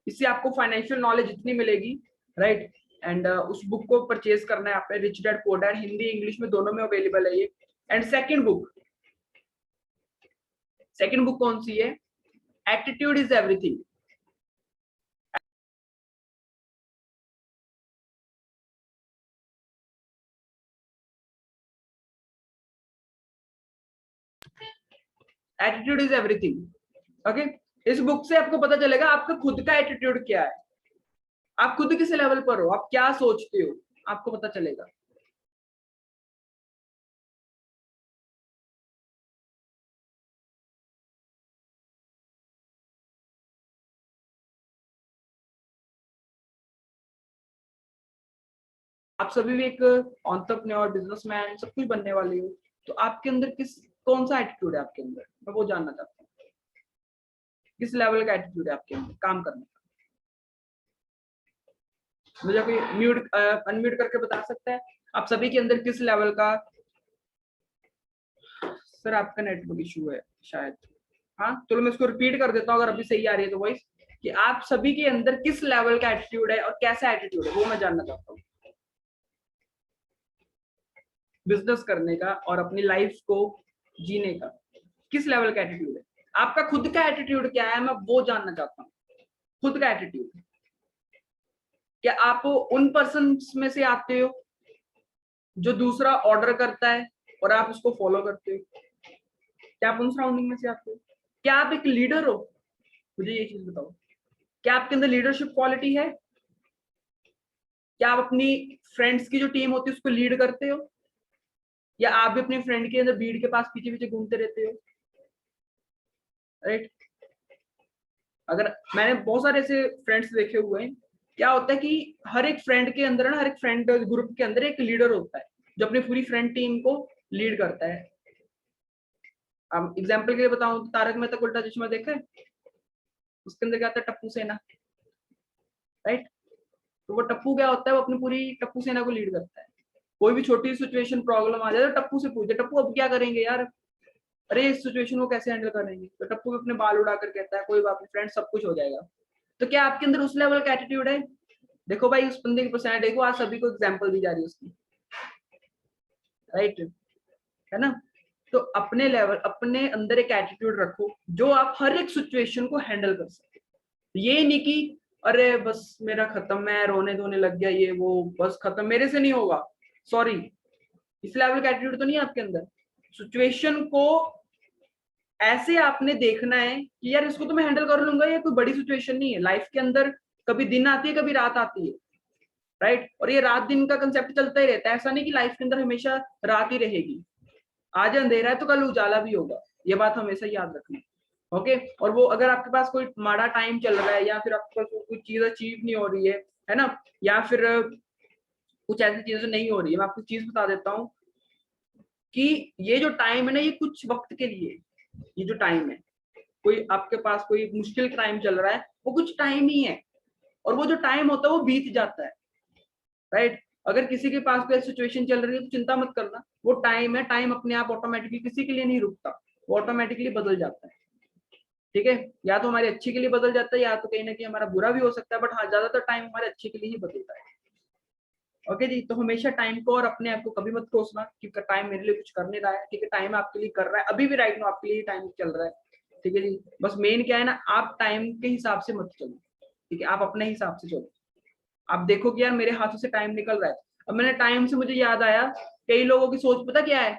इससे आपको फाइनेंशियल नॉलेज इतनी मिलेगी, राइट, एंड उस बुक को परचेज करना है आपने, rich dad poor dad, Hindi English में दोनों में अवेलेबल है ये। एंड सेकंड बुक कौन सी है? Attitude is everything. Attitude is everything, okay. इस बुक से आपको पता चलेगा आपका खुद का एटीट्यूड क्या है, आप खुद किस लेवल पर हो, आप क्या सोचते हो, आपको पता चलेगा। आप सभी भी एक एंटरप्रेन्योर बिजनेसमैन सब कुछ बनने वाले हो, तो आपके अंदर कौन सा एटीट्यूड है आपके अंदर, मैं वो जानना चाहता हूँ। किस लेवल का एटीट्यूड है आपके अंदर काम करने का? मुझे कोई अनम्यूट करके बता सकता है आप सभी के अंदर किस लेवल का? सर आपका नेटवर्क इशू है शायद, हाँ चलो मैं इसको रिपीट कर देता हूँ अगर अभी सही आ रही है तो वॉइस, कि आप सभी के अंदर किस लेवल का एटीट्यूड है और कैसा एटीट्यूड है वो मैं जानना चाहता हूँ बिजनेस करने का और अपनी लाइफ को जीने का। किस लेवल का एटीट्यूड है आपका? खुद का एटीट्यूड क्या है मैं वो जानना चाहता हूँ। खुद का एटीट्यूड, क्या आप उन पर्सन में से आते हो जो दूसरा ऑर्डर करता है और आप उसको फॉलो करते हो? क्या आप उन सराउंडिंग में से आते हो? क्या आप एक लीडर हो? मुझे ये चीज बताओ, क्या आपके अंदर लीडरशिप क्वालिटी है? क्या आप अपनी फ्रेंड्स की जो टीम होती है उसको लीड करते हो, या आप भी अपने फ्रेंड के अंदर भीड़ के पास पीछे पीछे घूमते रहते हो? राइट, अगर मैंने बहुत सारे ऐसे फ्रेंड्स देखे हुए हैं, क्या होता है कि हर एक फ्रेंड के अंदर ना, हर एक फ्रेंड ग्रुप के अंदर एक लीडर होता है जो अपनी पूरी फ्रेंड टीम को लीड करता है। अब एग्जांपल के लिए बताऊं तो तारक मेहता का उल्टा चश्मा देखा है, उसके अंदर क्या आता है? टप्पू सेना, राइट। तो वो टप्पू क्या होता है? वो अपनी पूरी टप्पू सेना को लीड करता है। कोई भी छोटी सिचुएशन प्रॉब्लम आ जाए तो टप्पू से पूछे, टप्पू अब क्या करेंगे यार, अरे इस सिचुएशन को कैसे हैंडल करेंगे? तो टप्पू अपने बाल उड़ाकर कहता है कोई बात नहीं फ्रेंड, सब कुछ हो जाएगा। तो क्या आपके अंदर उस लेवल का एटीट्यूड है? देखो भाई उस बंदे की पर्सनैलिटी देखो, आज सभी को एग्जांपल दी जा रही है उसकी, राइट, है ना। तो अपने लेवल अपने अंदर एक एटीट्यूड रखो जो आप हर एक सिचुएशन को हैंडल कर सके। ये नहीं कि अरे बस मेरा खत्म है, रोने धोने लग गया, ये वो बस खत्म, मेरे से नहीं होगा, सॉरी, इस लेवल का एटीट्यूड तो नहीं है आपके अंदर। सिचुएशन को ऐसे आपने देखना है कि यार इसको तो मैं हैंडल कर लूंगा, ये कोई बड़ी सिचुएशन नहीं है। लाइफ के अंदर कभी दिन आती है कभी रात आती है, राइट, और ये रात दिन का कंसेप्ट चलता ही रहता है। ऐसा नहीं कि लाइफ के अंदर हमेशा रात ही रहेगी, आज अंधेरा है तो कल उजाला भी होगा, ये बात हमेशा याद रखना, ओके। और वो अगर आपके पास कोई माड़ा टाइम चल रहा है या फिर आपके पास कोई चीज अचीव नहीं हो रही है ना, या फिर कुछ ऐसी चीजें नहीं हो रही है, मैं आपको चीज बता देता हूँ कि ये जो टाइम है ना, ये कुछ वक्त के लिए, ये जो टाइम है, कोई आपके पास कोई मुश्किल टाइम चल रहा है, वो कुछ टाइम ही है, और वो जो टाइम होता है वो बीत जाता है, राइट। अगर किसी के पास कोई सिचुएशन चल रही है तो चिंता मत करना, वो टाइम है, टाइम अपने आप ऑटोमेटिकली किसी के लिए नहीं रुकता, वो ऑटोमेटिकली बदल जाता है, ठीक है। या तो हमारे अच्छे के लिए बदल जाता है, या तो कहीं ना कहीं हमारा बुरा भी हो सकता है, बट हाँ ज्यादातर टाइम हमारे अच्छे के लिए ही बदलता है, ओके जी। तो हमेशा टाइम को और अपने आप को कभी मत कोसना कि टाइम मेरे लिए कुछ कर नहीं रहा है, ठीक है, टाइम आपके लिए कर रहा है, अभी भी राइट नो आपके लिए टाइम चल रहा है, ठीक है जी। बस मेन क्या है ना, आप टाइम के हिसाब से मत चलो, ठीक है, आप अपने हिसाब से चलो। आप देखो कि यार मेरे हाथों से टाइम निकल रहा है, अब मैंने टाइम से मुझे याद आया, कई लोगों की सोच पता क्या है,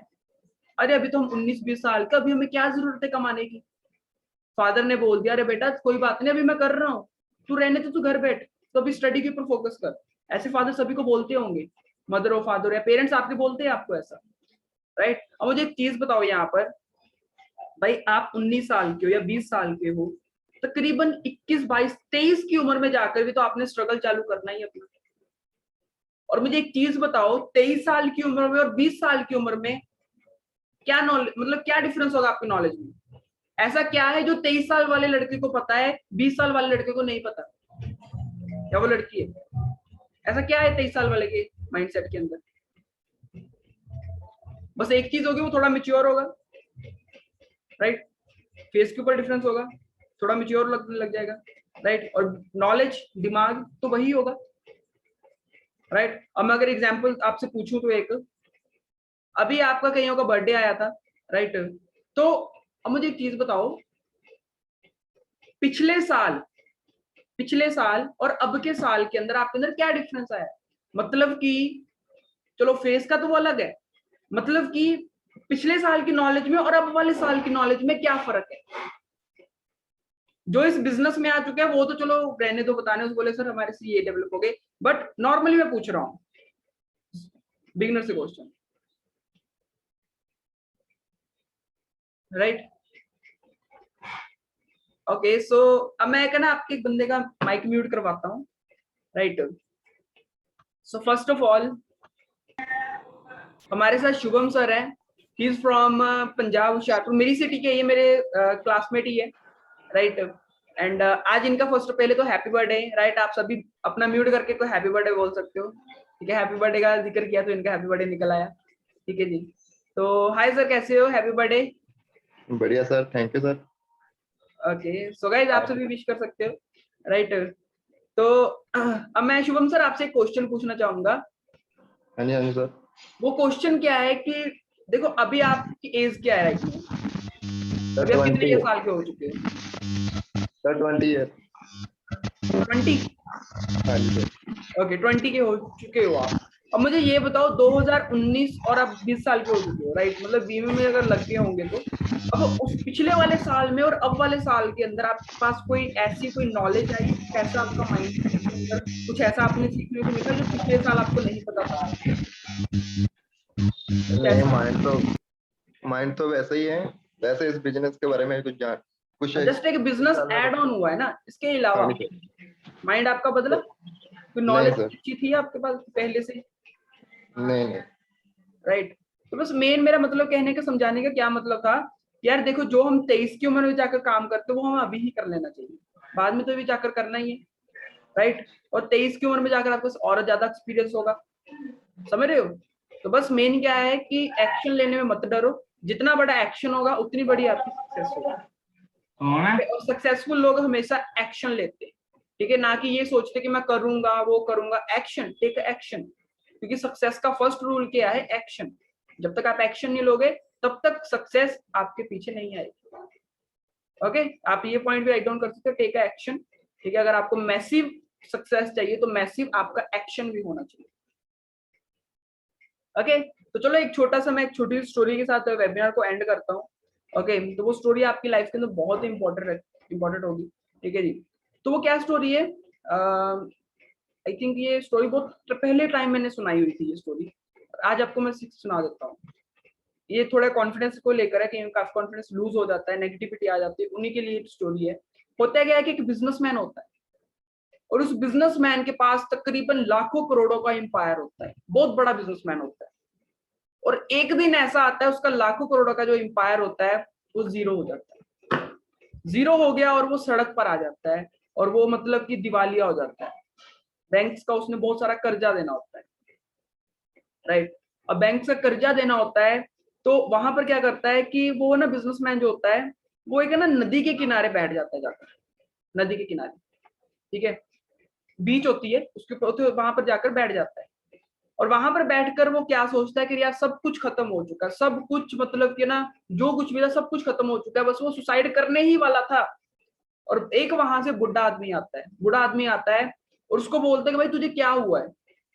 अरे अभी तो हम 19-20 साल का, अभी हमें क्या जरूरत है कमाने की। फादर ने बोल दिया, अरे बेटा कोई बात नहीं, अभी मैं कर रहा हूँ, तू रहने तो, तू घर बैठ, तो अभी स्टडी के ऊपर फोकस कर। ऐसे फादर सभी को बोलते होंगे, मदर और फादर या पेरेंट्स आपके बोलते हैं आपको ऐसा, राइट। अब मुझे एक चीज बताओ यहाँ पर, भाई आप 19 साल के हो या 20 साल के हो, तकरीबन 21, 22, 23 की उम्र में जाकर भी तो आपने स्ट्रगल चालू करना ही अपना। और मुझे एक चीज बताओ, 23 साल की उम्र में और 20 साल की उम्र में क्या नॉलेज, मतलब क्या डिफरेंस होगा आपकी नॉलेज में? ऐसा क्या है जो 23 साल वाले लड़के को पता है, 20 साल वाले लड़के को नहीं पता, या वो लड़की है? ऐसा क्या है 23 साल वाले के माइंडसेट के अंदर? बस एक चीज होगी, वो थोड़ा मेच्योर होगा, राइट। फेस के ऊपर डिफरेंस होगा, थोड़ा मेच्योर लगने लग जाएगा, राइट। और नॉलेज, दिमाग तो वही होगा, राइट। अब मैं अगर एग्जांपल आपसे पूछूं तो एक, अभी आपका कईयों का बर्थडे आया था, राइट। तो अब मुझे एक चीज बताओ, पिछले साल और अब के साल के अंदर आपके अंदर क्या डिफरेंस आया? मतलब कि चलो फेस का तो वो अलग है, मतलब कि पिछले साल की नॉलेज में और अब वाले साल की नॉलेज में क्या फर्क है? जो इस बिजनेस में आ चुके हैं वो तो चलो रहने दो, बताने उसको, बोले सर हमारे से ये डेवलप हो गए, बट नॉर्मली मैं पूछ रहा हूँ बिगिनर से क्वेश्चन, राइट। ओके, सो अब मैं क्या ना आपके एक बंदे का माइक म्यूट करवाता हूँ, right. So first of all हमारे साथ शुभम सर है, he is from Punjab, Hoshiarpur, मेरी सिटी के, ये मेरे क्लासमेट ही है, राइट। एंड आज इनका फर्स्ट, पहले तो हैप्पी बर्थडे, राइट। आप सभी अपना म्यूट करके कोई हैप्पी बर्थडे बोल सकते हो, ठीक है। हैप्पी बर्थडे का जिक्र किया तो इनका हैप्पी बर्थडे निकल आया, ठीक है जी। तो हाय सर, कैसे हो? Happy birthday. बढ़िया sir, thank you sir. Okay, so guys आप सभी विश कर सकते हो, राइट। तो अब मैं शुभम सर आपसे एक क्वेश्चन पूछना चाहूंगा। हाँ जी सर। वो क्वेश्चन क्या है कि देखो अभी आपकी एज क्या है राइट में? सर अभी आप कितने 20 साल के हो चुके हो? Sir 20 year. 20? हाँ जी सर। ओके, 20 के हो चुके हो आप। अब मुझे ये बताओ, 2019 और आप 20 साल के हो चुके हो, राइट। मतलब बीमे में अगर लग गए होंगे तो अब उस पिछले वाले साल में और अब वाले साल के अंदर आपके पास कोई ऐसी कोई नॉलेज आई, कैसा आपका माइंड के अंदर कुछ ऐसा आपने सीखने को मिला जो पिछले साल आपको नहीं पता था? नहीं, माइंड तो वैसा ही है, वैसे इस बिजनेस के बारे में कुछ जस्ट एक बिजनेस ऐड ऑन हुआ है ना, इसके अलावा हाँ जी माइंड आपका बदला? कोई नहीं नॉलेज सर। अच्छी थी आपके पास पहले से, नहीं। राइट। तो बस मेन मेरा मतलब कहने का, समझाने का क्या मतलब था, यार देखो जो हम 23 की उम्र में जाकर काम करते हैं वो हमें अभी ही कर लेना चाहिए, बाद में तो भी जाकर करना ही है, राइट। और 23 की उम्र में जाकर आपको और ज्यादा एक्सपीरियंस होगा, समझ रहे हो? तो बस मेन क्या है कि एक्शन लेने में मत डरो, जितना बड़ा एक्शन होगा उतनी बड़ी आपकी सक्सेस होगी। और सक्सेसफुल लोग हमेशा एक्शन लेते हैं, ठीक है, ना कि ये सोचते कि मैं करूंगा वो करूंगा। एक्शन, टेक एक्शन, क्योंकि सक्सेस का फर्स्ट रूल क्या है? एक्शन। जब तक आप एक्शन नहीं लोगे तब तक सक्सेस आपके पीछे नहीं आएगी, ओके। आप ये पॉइंट भी राइट डाउन कर सकते हो, टेक एक्शन, ठीक है। अगर आपको मैसिव सक्सेस चाहिए तो मैसिव आपका एक्शन भी होना चाहिए, ओके। तो चलो एक छोटा सा, मैं एक छोटी स्टोरी के साथ वेबिनार को एंड करता हूँ, ओके। तो वो स्टोरी आपकी लाइफ के अंदर बहुत इंपॉर्टेंट होगी, ठीक है जी। तो वो क्या स्टोरी है? आई थिंक ये स्टोरी बहुत पहले टाइम मैंने सुनाई हुई थी ये स्टोरी, आज आपको मैं सुना देता हूँ। ये थोड़ा कॉन्फिडेंस को लेकर है कि काफी कॉन्फिडेंस लूज हो जाता है, नेगेटिविटी आ जाती है, उन्हीं के लिए स्टोरी है। होता क्या है कि एक बिजनेसमैन होता है और उस बिजनेसमैन के पास तकरीबन लाखों करोड़ों का एम्पायर होता है, बहुत बड़ा बिजनेसमैन होता है, और एक दिन ऐसा आता है उसका लाखों करोड़ों का जो एम्पायर होता है वो जीरो हो जाता है, जीरो हो गया और वो सड़क पर आ जाता है और वो मतलब कि दिवालिया हो जाता है। बैंक्स का उसने बहुत सारा कर्जा देना होता है, राइट। अब बैंक से कर्जा देना होता है तो वहां पर क्या करता है कि वो ना बिजनेसमैन जो होता है वो एक है ना नदी के किनारे बैठ जाता है, जाकर नदी के किनारे, ठीक है, बीच होती है उसके ऊपर, वहां पर जाकर बैठ जाता है और वहां पर बैठकर वो क्या सोचता है कि यार सब कुछ खत्म हो चुका है, सब कुछ मतलब कि ना जो कुछ भी था सब कुछ खत्म हो चुका है, बस वो सुसाइड करने ही वाला था। और एक वहां से बुढ़ा आदमी आता है, बुढ़ा आदमी आता है और उसको बोलता है कि भाई तुझे क्या हुआ है,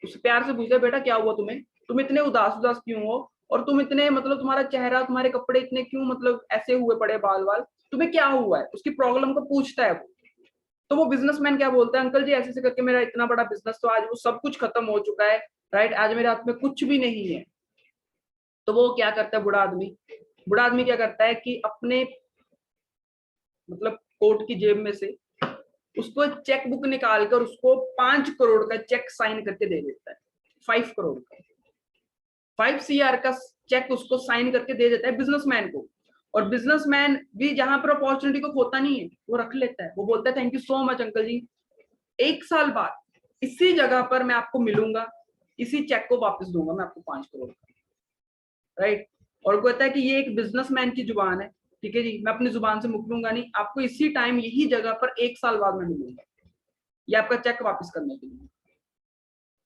उससे प्यार से पूछता है बेटा क्या हुआ तुम्हें, तुम इतने उदास उदास क्यों हो, और तुम इतने मतलब तुम्हारा चेहरा तुम्हारे कपड़े इतने क्यों मतलब ऐसे हुए पड़े बाल वाल, तुम्हें क्या हुआ है, उसकी प्रॉब्लम को पूछता है वो। तो वो बिजनेसमैन क्या बोलता है, अंकल जी ऐसे ऐसे करके मेरा इतना बड़ा बिजनेस तो आज वो सब कुछ खत्म हो चुका है, राइट, आज मेरे हाथ में कुछ भी नहीं है। तो वो क्या करता है बुढ़ा आदमी क्या करता है कि अपने मतलब कोट की जेब में से उसको चेक बुक निकाल कर उसको 5 करोड़ का चेक साइन करके दे देता है, 5 करोड़ का 5 CR का चेक उसको साइन करके दे देता है बिजनेसमैन को। और बिजनेसमैन भी जहां पर अपॉर्चुनिटी को खोता नहीं है वो रख लेता है, वो बोलता है thank you so much uncle जी, 1 साल बाद इसी जगह पर मैं आपको मिलूंगा, इसी चेक को वापस दूंगा मैं आपको 5 करोड़ का, राइट। और कहता है कि ये एक बिजनेसमैन की जुबान है, ठीक है जी, मैं अपनी जुबान से मुकरूंगा नहीं, आपको इसी टाइम यही जगह पर 1 साल बाद मैं मिलूंगा ये आपका चेक वापस करने के लिए।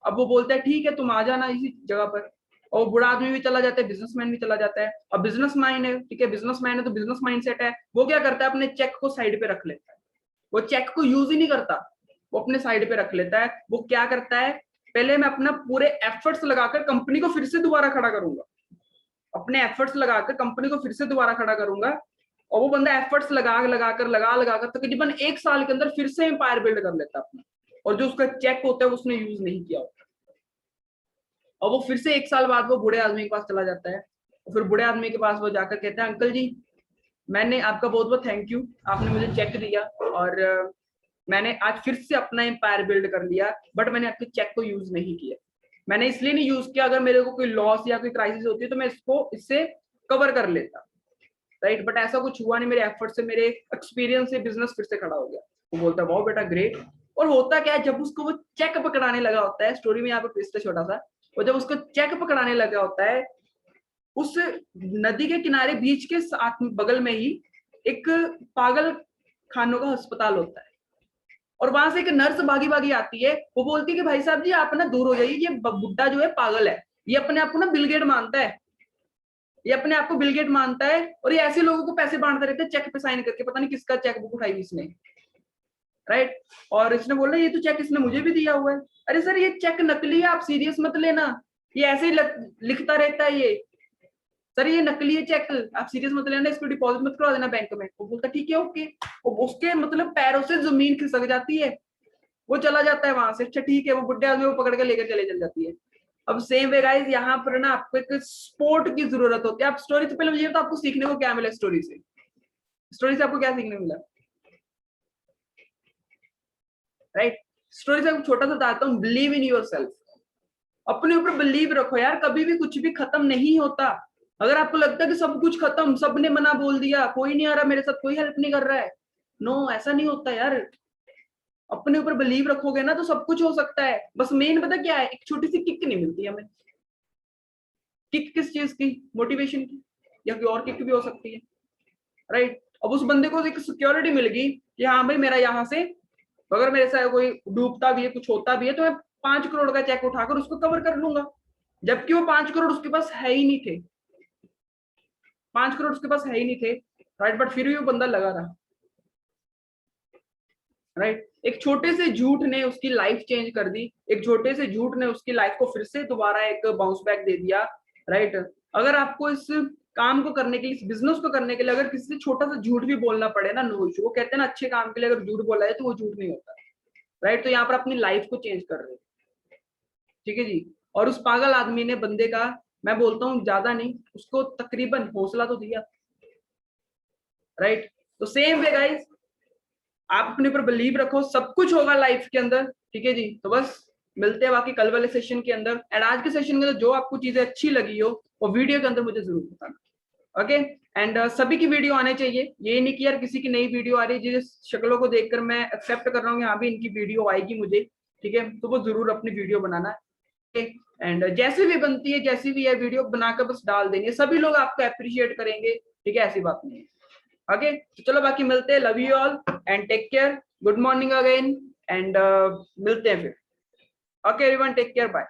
अब वो बोलता है ठीक है तुम आ जाना इसी जगह पर, और बुढ़ा आदमी भी चला जाता है, बिजनेसमैन भी चला जाता है। अब बिजनेस माइंड है, ठीक है, बिजनेसमैन है तो बिजनेस माइंडसेट है, वो क्या करता है अपने चेक को साइड पे रख लेता है, वो चेक को यूज ही नहीं करता, वो अपने साइड पे रख लेता है। वो क्या करता है, पहले मैं अपना पूरे एफर्ट्स लगाकर कंपनी को फिर से दोबारा खड़ा करूंगा, अपने एफर्ट्स लगाकर कंपनी को फिर से दोबारा खड़ा करूंगा। और वो बंदा एफर्ट्स लगा तकरीबन 1 साल के अंदर फिर से एम्पायर बिल्ड कर लेता है अपना, और जो उसका चेक होता है उसने यूज नहीं किया होता, और वो फिर से 1 साल बाद वो बूढ़े आदमी के पास चला जाता है। और फिर बूढ़े आदमी के पास वो जाकर कहता है अंकल जी मैंने आपका बहुत बहुत थैंक यू, आपने मुझे चेक दिया और मैंने आज फिर से अपना एम्पायर बिल्ड कर लिया, बट मैंने आपके चेक को यूज नहीं किया, मैंने इसलिए नहीं यूज किया, अगर मेरे को कोई लॉस या कोई क्राइसिस होती है तो मैं इससे कवर कर लेता, राइट, बट ऐसा कुछ हुआ नहीं, मेरे एफर्ट से मेरे एक्सपीरियंस से बिजनेस फिर से खड़ा हो गया। वो बोलता है वाओ बेटा ग्रेट। और होता क्या है, जब उसको वो चेक पकड़ाने लगा होता है, स्टोरी में यहाँ पे ट्विस्ट है छोटा सा, और जब उसको चेक पकड़ाने लगा होता है उस नदी के किनारे बीच के साथ बगल में ही एक पागल खानों का अस्पताल होता है, और वहां से एक नर्स भागी भागी आती है, वो बोलती है कि भाई साहब जी आप ना दूर हो जाइए, ये बुड्ढा जो है पागल है, ये अपने आप को ना बिलगेट मानता है, ये अपने आप को बिलगेट मानता है, और ये ऐसे लोगों को पैसे बांटता रहता है चेक पे साइन करके, पता नहीं किसका चेक बुक उठाई इसने, राइट। और इसने बोला ये तो चेक इसने मुझे भी दिया हुआ है, अरे सर ये चेक नकली है, आप सीरियस मत लेना, ये ऐसे ही लिखता रहता है ये, सर ये नकली है चेक, आप सीरियस मत लेना, इसको डिपॉजिट मत करवा देना बैंक में। वो बोलता ठीक है ओके, उसके मतलब पैरों से जमीन खिसक जाती है, वो चला जाता है वहां से, अच्छा ठीक है, वो बुड्ढे आदमी को पकड़ के लेकर चल जाती है। अब सेम वे गाइस यहाँ पर ना आपको एक स्पोर्ट की जरूरत होती है। आप स्टोरी से पहले मुझे तो आपको सीखने को क्या मिला, स्टोरी से आपको क्या सीखने मिला, राइट। स्टोरी से आपको छोटा सा बताता हूँ, बिलीव इन योर सेल्फ, अपने ऊपर बिलीव रखो यार, कभी भी कुछ भी खत्म नहीं होता। अगर आपको लगता है कि सब कुछ खत्म, सबने मना बोल दिया, कोई नहीं आ रहा मेरे साथ, कोई हेल्प नहीं कर रहा है, नो ऐसा नहीं होता यार, अपने ऊपर बिलीव रखोगे ना तो सब कुछ हो सकता है। बस मेन पता क्या है, एक छोटी सी किक नहीं मिलती हमें, किक किस चीज की, मोटिवेशन की, या कोई और किक भी हो सकती है, राइट। अब उस बंदे को एक सिक्योरिटी मिल गई कि हाँ भाई मेरा यहाँ से अगर मेरे साथ कोई डूबता भी है कुछ होता भी है तो मैं 5 करोड़ का चेक उठाकर उसको कवर कर लूंगा, जबकि वो 5 करोड़ उसके पास है ही नहीं थे, 5 करोड़ उसके पास है ही नहीं थे, राइट, बट फिर भी वो बंदा लगा रहा, राइट। एक छोटे से झूठ ने उसकी लाइफ चेंज कर दी, एक छोटे से झूठ ने उसकी लाइफ को फिर से दोबारा एक बाउंस बैक दे दिया, राइट। अगर आपको इस काम को करने के लिए, इस बिजनेस को करने के लिए अगर किसी से छोटा सा झूठ भी बोलना पड़े ना, नो इशू, वो कहते हैं ना अच्छे काम के लिए अगर झूठ बोला है तो वो झूठ नहीं होता, राइट। तो यहाँ पर अपनी लाइफ को चेंज कर रहे हैं, ठीक है जी। और उस पागल आदमी ने बंदे का मैं बोलता हूँ ज्यादा नहीं, उसको तकरीबन हौसला तो दिया, राइट। तो सेम वे गाइस, आप अपने ऊपर बिलीव रखो, सब कुछ होगा लाइफ के अंदर, ठीक है जी। तो बस मिलते हैं बाकी कल वाले सेशन के अंदर, एंड आज के सेशन के अंदर जो आपको चीजें अच्छी लगी हो वो वीडियो के अंदर मुझे जरूर बताना, ओके। एंड सभी की वीडियो आने चाहिए, ये नहीं कि यार किसी की नई वीडियो आ रही है, जिस शक्लों को देखकर मैं एक्सेप्ट कर रहा हूँ यहाँ भी इनकी वीडियो आएगी मुझे, ठीक है, तो वो जरूर अपनी वीडियो बनाना, एंड जैसे भी बनती है, जैसी भी है वीडियो बनाकर बस डाल देनी है, सभी लोग आपको अप्रिशिएट करेंगे, ठीक है, ऐसी बात नहीं है, ओके। तो चलो बाकी मिलते हैं, love you all and take care, good morning again, and मिलते हैं फिर, okay everyone, take care, bye.